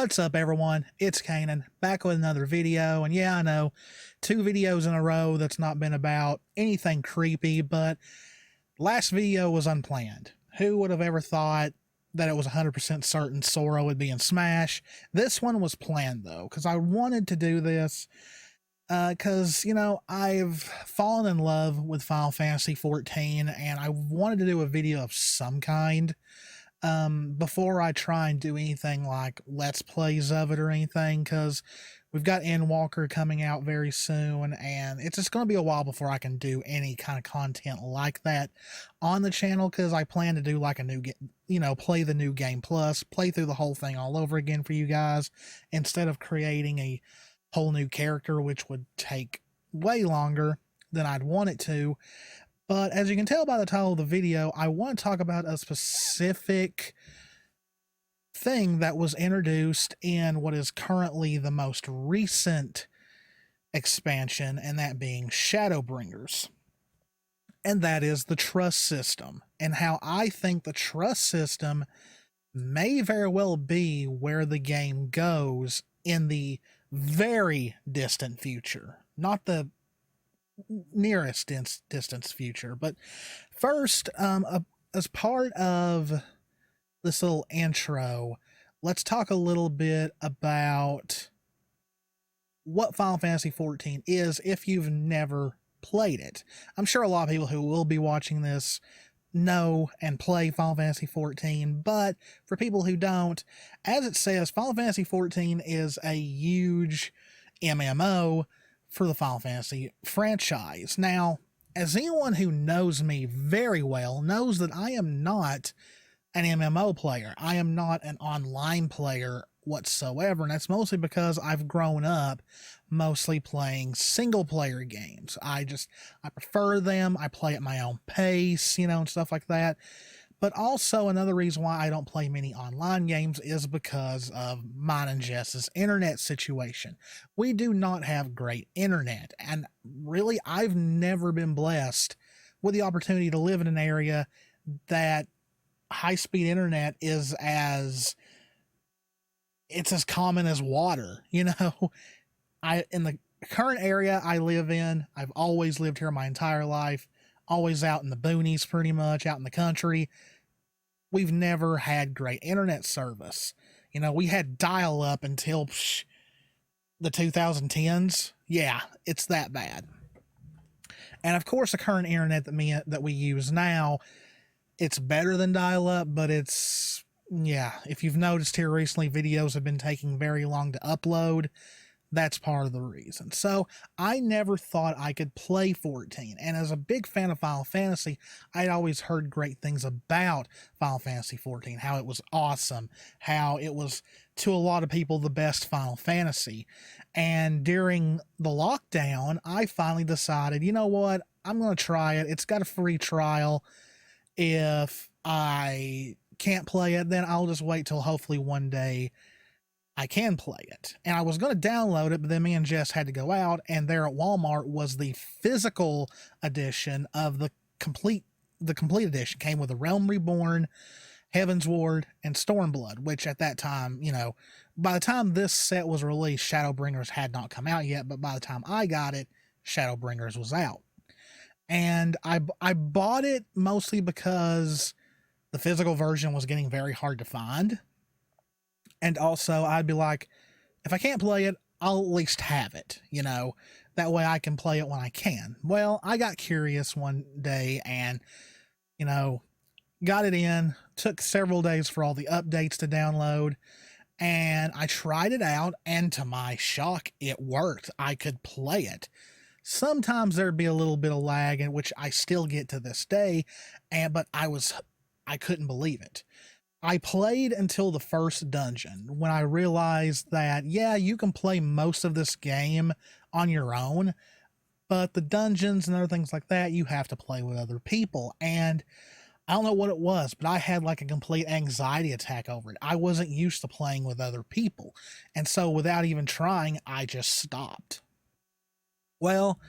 What's up, everyone? It's Cannan, back with another video. And yeah, I know, 2 videos in a row that's not been about anything creepy, but last video was unplanned. Who would have ever thought that it was 100% certain Sora would be in Smash? This one was planned, though, because I wanted to do this because, you know, I've fallen in love with Final Fantasy XIV, and I wanted to do a video of some kind before I try and do anything like Let's Plays of it or anything, because we've got Endwalker coming out very soon, and it's just going to be a while before I can do any kind of content like that on the channel, because I plan to do like a new, play the new game plus, play through the whole thing all over again for you guys, instead of creating a whole new character, which would take way longer than I'd want it to. But as you can tell by the title of the video, I want to talk about a specific thing that was introduced in what is currently the most recent expansion, and that being Shadowbringers. And that is the trust system, and how I think the trust system may very well be where the game goes in the very distant future. Not the nearest distance future. But first, as part of this little intro, let's talk a little bit about what Final Fantasy XIV is if you've never played it. I'm sure a lot of people who will be watching this know and play Final Fantasy XIV, but for people who don't, as it says, Final Fantasy XIV is a huge MMO for the Final Fantasy franchise. Now, as anyone who knows me very well knows that I am not an MMO player. I am not an online player whatsoever, and that's mostly because I've grown up mostly playing single player games. I prefer them. I play at my own pace, and stuff like that. But also another reason why I don't play many online games is because of mine and Jess's internet situation. We do not have great internet, and really I've never been blessed with the opportunity to live in an area that high-speed internet is as common as water. In the current area I live in, I've always lived here my entire life, always out in the boonies, pretty much out in the country. We've never had great internet service. We had dial-up until the 2010s. Yeah, it's that bad. And of course, the current internet that we use now, it's better than dial-up, but if you've noticed here recently, videos have been taking very long to upload. That's part of the reason. So I never thought I could play 14. And as a big fan of Final Fantasy, I'd always heard great things about Final Fantasy 14, how it was awesome, how it was, to a lot of people, the best Final Fantasy. And during the lockdown, I finally decided, you know what, I'm going to try it. It's got a free trial. If I can't play it, then I'll just wait till hopefully one day I can play it. And I was going to download it, but then me and Jess had to go out, and there at Walmart was the physical edition of the complete edition. Came with a Realm Reborn, Heaven's Ward, and Stormblood, which at that time, by the time this set was released, Shadowbringers had not come out yet, but by the time I got it, Shadowbringers was out. And I bought it mostly because the physical version was getting very hard to find. And also, I'd be like, if I can't play it, I'll at least have it, That way I can play it when I can. Well, I got curious one day and, got it in. Took several days for all the updates to download. And I tried it out, and to my shock, it worked. I could play it. Sometimes there'd be a little bit of lag, in which I still get to this day, but I couldn't believe it. I played until the first dungeon when I realized that, yeah, you can play most of this game on your own, but the dungeons and other things like that, you have to play with other people. And I don't know what it was, but I had like a complete anxiety attack over it. I wasn't used to playing with other people. And so without even trying, I just stopped. Well,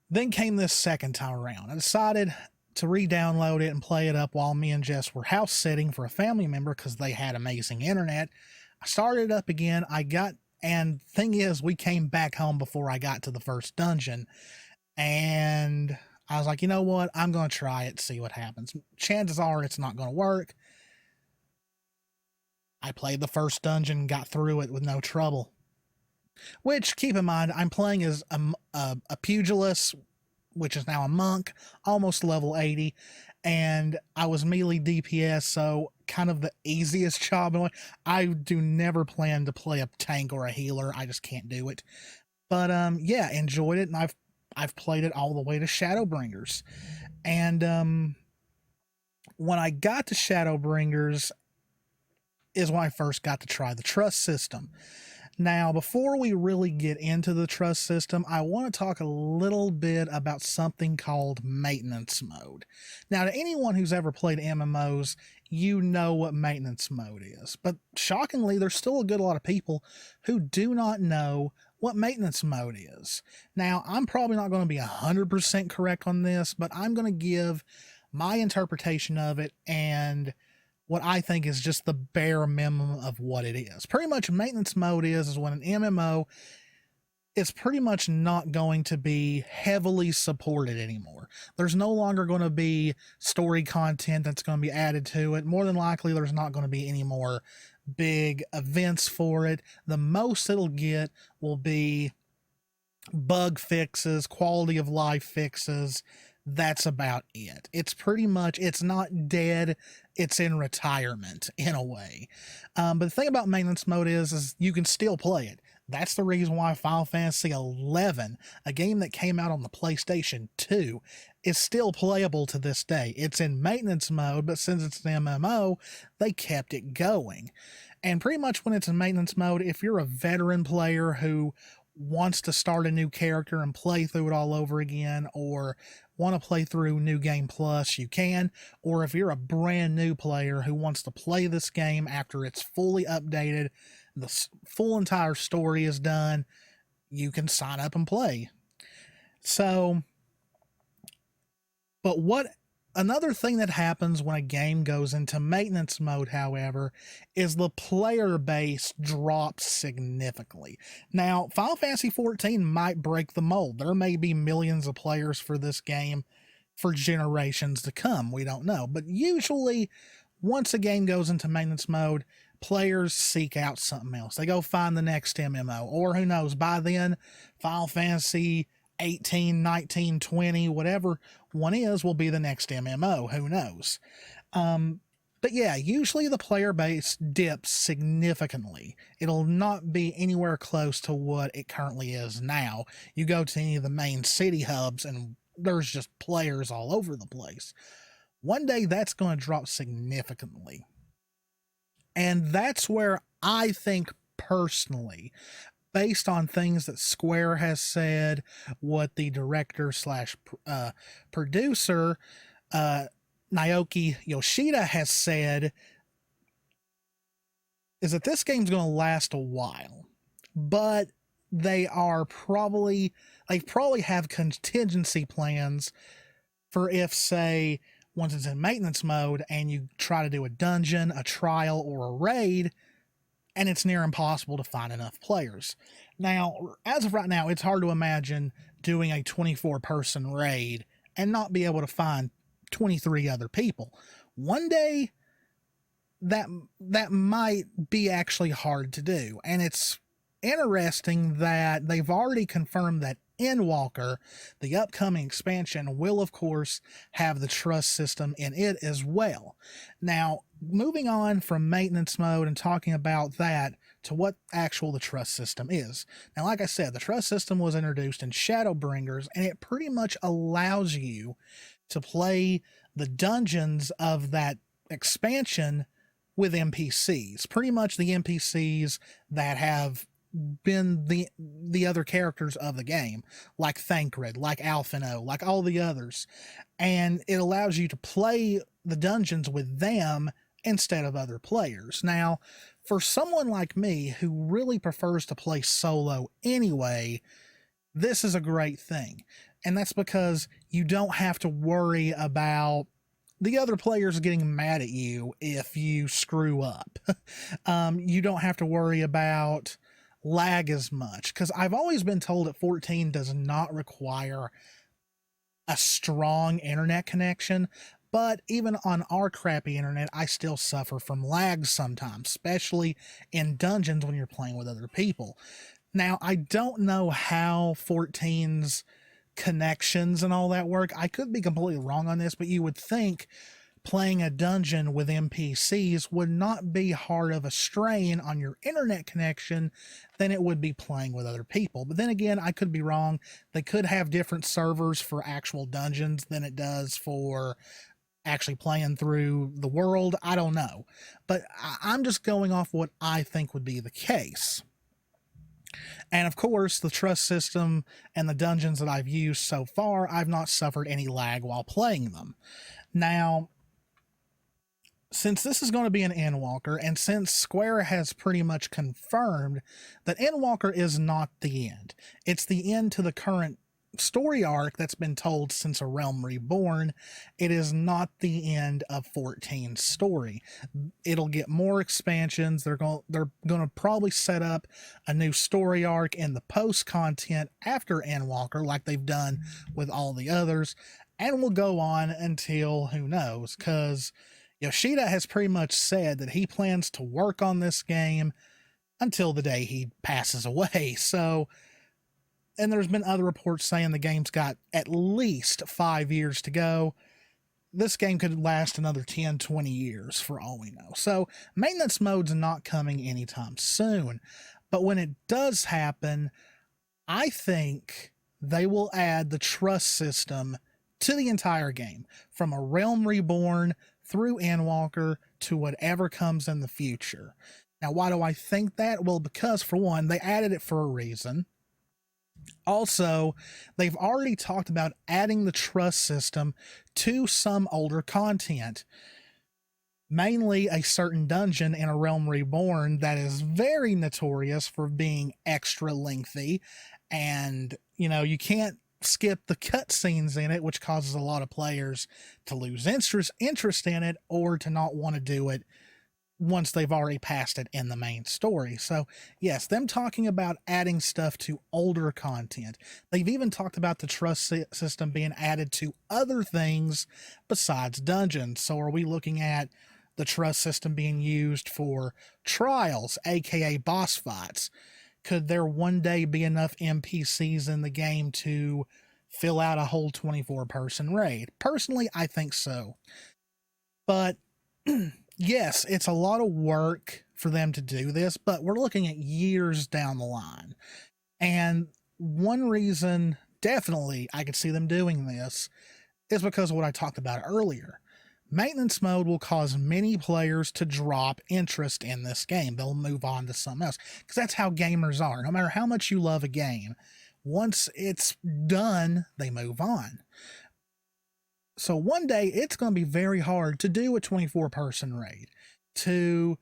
then came this second time around. I decided to re-download it and play it up while me and Jess were house sitting for a family member because they had amazing internet. I started it up again. And thing is, we came back home before I got to the first dungeon. And I was like, you know what? I'm going to try it, see what happens. Chances are it's not going to work. I played the first dungeon, got through it with no trouble. Which, keep in mind, I'm playing as a pugilist, which is now a monk, almost level 80. And I was melee DPS, so kind of the easiest job. I do never plan to play a tank or a healer. I just can't do it. But yeah, enjoyed it, and I've played it all the way to Shadowbringers. And when I got to Shadowbringers is when I first got to try the trust system. Now, before we really get into the trust system, I want to talk a little bit about something called maintenance mode. Now, to anyone who's ever played MMOs, you know what maintenance mode is. But shockingly, there's still a good lot of people who do not know what maintenance mode is. Now, I'm probably not going to be 100% correct on this, but I'm going to give my interpretation of it and what I think is just the bare minimum of what it is. Pretty much maintenance mode is when an MMO is pretty much not going to be heavily supported anymore. There's no longer going to be story content that's going to be added to it. More than likely, there's not going to be any more big events for it. The most it'll get will be bug fixes, quality of life fixes. That's about it. It's pretty much, it's not dead, it's in retirement in a way. But the thing about maintenance mode is you can still play it. That's the reason why Final Fantasy XI, a game that came out on the PlayStation 2, is still playable to this day. It's in maintenance mode, but since it's an MMO, they kept it going. And pretty much when it's in maintenance mode, if you're a veteran player who wants to start a new character and play through it all over again, or want to play through New Game Plus, you can. Or if you're a brand new player who wants to play this game after it's fully updated, the full entire story is done, you can sign up and play. So, but another thing that happens when a game goes into maintenance mode, however, is the player base drops significantly. Now, Final Fantasy XIV might break the mold. There may be millions of players for this game for generations to come. We don't know. But usually, once a game goes into maintenance mode, players seek out something else. They go find the next MMO. Or who knows, by then, Final Fantasy 18, 19, 20, whatever one is, will be the next MMO. Who knows? But yeah, usually the player base dips significantly. It'll not be anywhere close to what it currently is now. You go to any of the main city hubs and there's just players all over the place. One day that's going to drop significantly. And that's where I think personally, based on things that Square has said, what the director slash producer, Naoki Yoshida, has said, is that this game's going to last a while. But they probably have contingency plans for if, say, once it's in maintenance mode and you try to do a dungeon, a trial, or a raid, and it's near impossible to find enough players. Now, as of right now, it's hard to imagine doing a 24-person raid and not be able to find 23 other people. One day, that might be actually hard to do. And it's interesting that they've already confirmed that Endwalker, the upcoming expansion, will of course have the trust system in it as well. Now, moving on from maintenance mode and talking about that to what the trust system is. Now, like I said, the trust system was introduced in Shadowbringers, and it pretty much allows you to play the dungeons of that expansion with NPCs. Pretty much the NPCs that have been the other characters of the game, like Thancred, like Alphino, like all the others. And it allows you to play the dungeons with them instead of other players. Now, for someone like me who really prefers to play solo anyway, this is a great thing. And that's because you don't have to worry about the other players getting mad at you if you screw up. You don't have to worry about lag as much, because I've always been told that 14 does not require a strong internet connection, but even on our crappy internet, I still suffer from lag sometimes, especially in dungeons when you're playing with other people. Now, I don't know how 14's connections and all that work. I could be completely wrong on this, but you would think playing a dungeon with NPCs would not be hard of a strain on your internet connection than it would be playing with other people. But then again, I could be wrong. They could have different servers for actual dungeons than it does for actually playing through the world. I don't know. But I'm just going off what I think would be the case. And of course, the trust system and the dungeons that I've used so far, I've not suffered any lag while playing them. Now, since this is going to be an Endwalker, and since Square has pretty much confirmed that Endwalker is not the end, it's the end to the current story arc that's been told since A Realm Reborn, it is not the end of 14's story. It'll get more expansions. They're going to probably set up a new story arc in the post content after Endwalker, like they've done with all the others, and will go on until who knows, because Yoshida has pretty much said that he plans to work on this game until the day he passes away. So, and there's been other reports saying the game's got at least 5 years to go. This game could last another 10, 20 years for all we know. So maintenance mode's not coming anytime soon. But when it does happen, I think they will add the trust system to the entire game, from A Realm Reborn through Endwalker to whatever comes in the future. Now, why do I think that? Well, because for one, they added it for a reason. Also, they've already talked about adding the trust system to some older content. Mainly a certain dungeon in A Realm Reborn that is very notorious for being extra lengthy, and, you can't skip the cutscenes in it, which causes a lot of players to lose interest in it, or to not want to do it once they've already passed it in the main story. So yes, them talking about adding stuff to older content. They've even talked about the trust system being added to other things besides dungeons. So are we looking at the trust system being used for trials, aka boss fights? Could there one day be enough NPCs in the game to fill out a whole 24-person raid? Personally, I think so. But yes, it's a lot of work for them to do this, but we're looking at years down the line. And one reason, definitely, I could see them doing this is because of what I talked about earlier. Maintenance mode will cause many players to drop interest in this game. They'll move on to something else, because that's how gamers are. No matter how much you love a game, once it's done, they move on. So one day it's going to be very hard to do a 24-person raid, to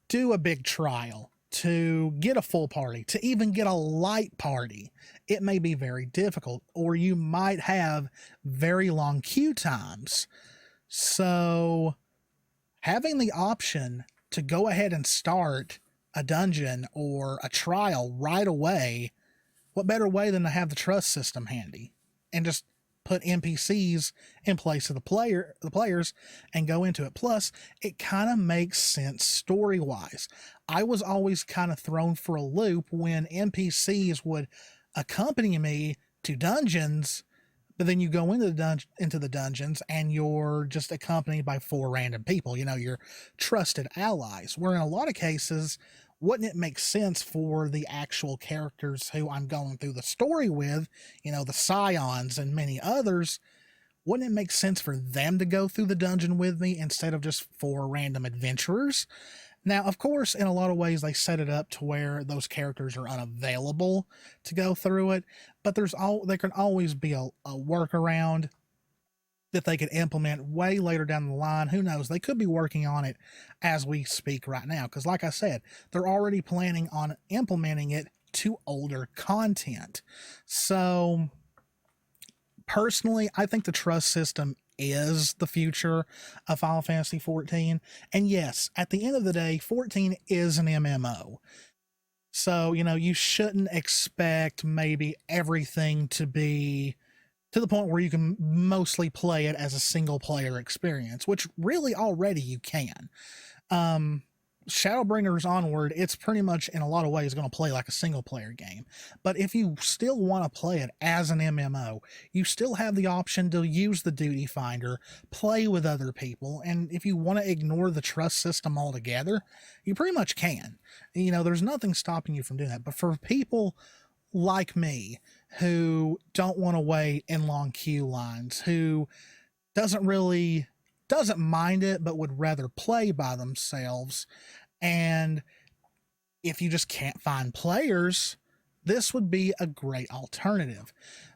do a big trial, to get a full party, to even get a light party. It may be very difficult, or you might have very long queue times. So having the option to go ahead and start a dungeon or a trial right away, what better way than to have the trust system handy and just put NPCs in place of the players and go into it. Plus, it kind of makes sense story-wise. I was always kind of thrown for a loop when NPCs would accompany me to dungeons, but then you go into the dungeons and you're just accompanied by 4 random people, your trusted allies. Where in a lot of cases, wouldn't it make sense for the actual characters who I'm going through the story with, the Scions and many others, wouldn't it make sense for them to go through the dungeon with me instead of just 4 random adventurers? Now, of course, in a lot of ways, they set it up to where those characters are unavailable to go through it, but there can always be a workaround that they could implement way later down the line. Who knows? They could be working on it as we speak right now, because like I said, they're already planning on implementing it to older content. So personally, I think the trust system is the future of Final Fantasy XIV. And yes, at the end of the day, 14 is an MMO. So, you know, you shouldn't expect maybe everything to be to the point where you can mostly play it as a single player experience, which really already you can. Shadowbringers onward, it's pretty much in a lot of ways going to play like a single player game. But if you still want to play it as an MMO, you still have the option to use the duty finder, play with other people, and if you want to ignore the trust system altogether, you pretty much can. You know, there's nothing stopping you from doing that. But for people like me who don't want to wait in long queue lines, who doesn't mind it, but would rather play by themselves. And if you just can't find players, this would be a great alternative.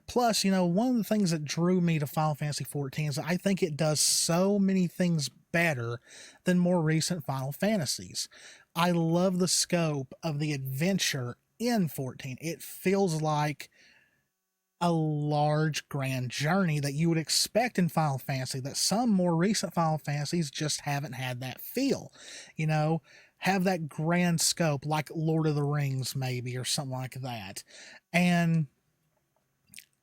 Plus, you know, one of the things that drew me to Final Fantasy XIV is that I think it does so many things better than more recent Final Fantasies. I love the scope of the adventure in 14. It feels like a large grand journey that you would expect in Final Fantasy, that some more recent Final Fantasies just haven't had that feel, you know, have that grand scope like Lord of the Rings maybe, or something like that. And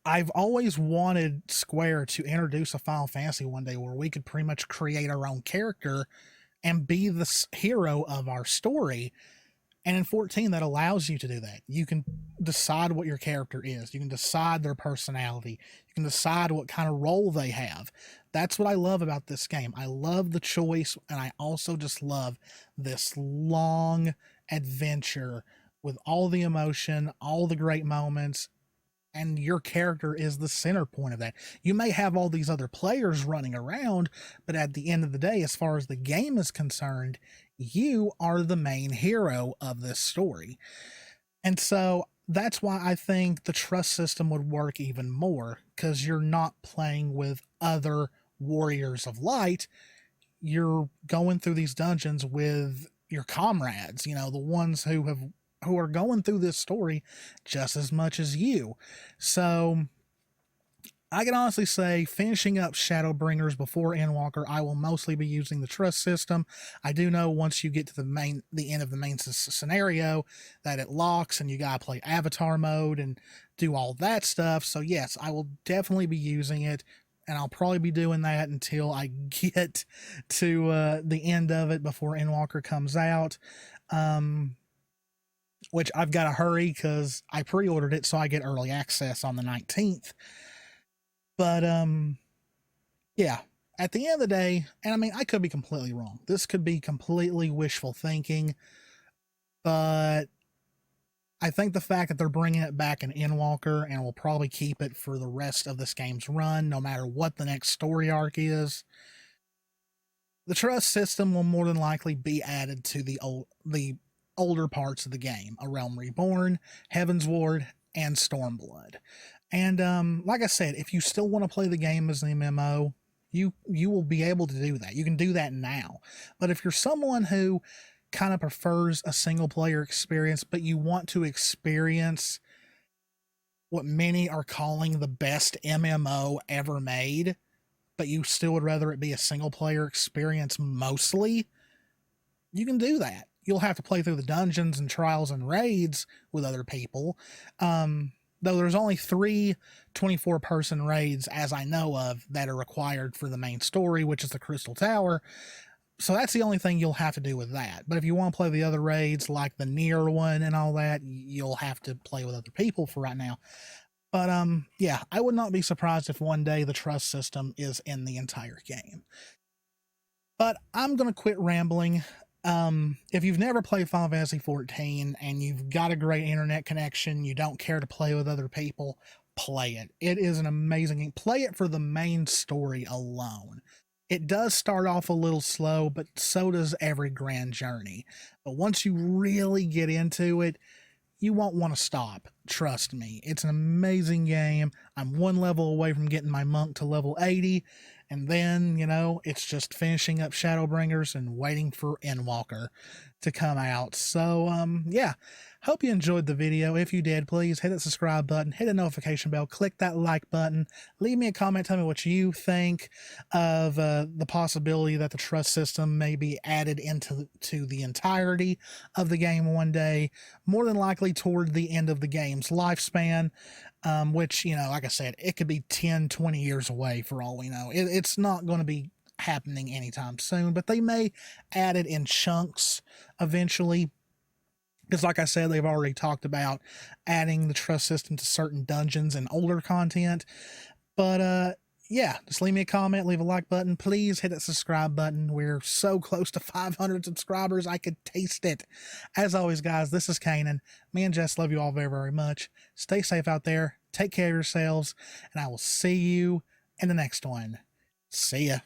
I've always wanted Square to introduce a Final Fantasy one day where we could pretty much create our own character and be the hero of our story. And in 14, that allows you to do that. You can decide what your character is. You can decide their personality. You can decide what kind of role they have. That's what I love about this game. I love the choice, and I also just love this long adventure with all the emotion, all the great moments, and your character is the center point of that. You may have all these other players running around, but at the end of the day, as far as the game is concerned, you are the main hero of this story. And so that's why I think the trust system would work even more, because you're not playing with other warriors of light. You're going through these dungeons with your comrades, you know, the ones who are going through this story just as much as you. So I can honestly say, finishing up Shadowbringers before Endwalker, I will mostly be using the trust system. I do know once you get to the end of the main scenario that it locks and you gotta play avatar mode and do all that stuff. So yes, I will definitely be using it, and I'll probably be doing that until I get to the end of it before Endwalker comes out. Which I've got to hurry because I pre-ordered it so I get early access on the 19th. But yeah, at the end of the day, and I mean, I could be completely wrong. This could be completely wishful thinking, but I think the fact that they're bringing it back in Endwalker and will probably keep it for the rest of this game's run, no matter what the next story arc is, the trust system will more than likely be added to the older parts of the game: A Realm Reborn, Heaven's Ward, and Stormblood. And like I said, if you still want to play the game as an MMO, you will be able to do that. You can do that now. But if you're someone who kind of prefers a single player experience, but you want to experience what many are calling the best MMO ever made, but you still would rather it be a single player experience mostly, you can do that. You'll have to play through the dungeons and trials and raids with other people. Though there's only 3 24-person raids, as I know of, that are required for the main story, which is the Crystal Tower. So that's the only thing you'll have to do with that. But if you want to play the other raids, like the Nier one and all that, you'll have to play with other people for right now. But yeah, I would not be surprised if one day the trust system is in the entire game. But I'm going to quit rambling. If you've never played Final Fantasy XIV and you've got a great internet connection, you don't care to play with other people, play it. It is an amazing game. Play it for the main story alone. It does start off a little slow, but so does every grand journey. But once you really get into it, you won't want to stop. Trust me. It's an amazing game. I'm 1 level away from getting my monk to level 80. And then, you know, it's just finishing up Shadowbringers and waiting for Endwalker to come out. So, yeah, Hope you enjoyed the video. If you did, please hit that subscribe button, hit the notification bell, click that like button, leave me a comment, tell me what you think of the possibility that the trust system may be added into the entirety of the game one day, more than likely toward the end of the game's lifespan, which, you know, like I said, it could be 10, 20 years away for all we know. It's not going to be happening anytime soon, but they may add it in chunks eventually. Because like I said, they've already talked about adding the trust system to certain dungeons and older content. But yeah, just leave me a comment, leave a like button. Please hit that subscribe button. We're so close to 500 subscribers. I could taste it. As always, guys, this is Canaan. Me and Jess love you all very, very much. Stay safe out there. Take care of yourselves. And I will see you in the next one. See ya.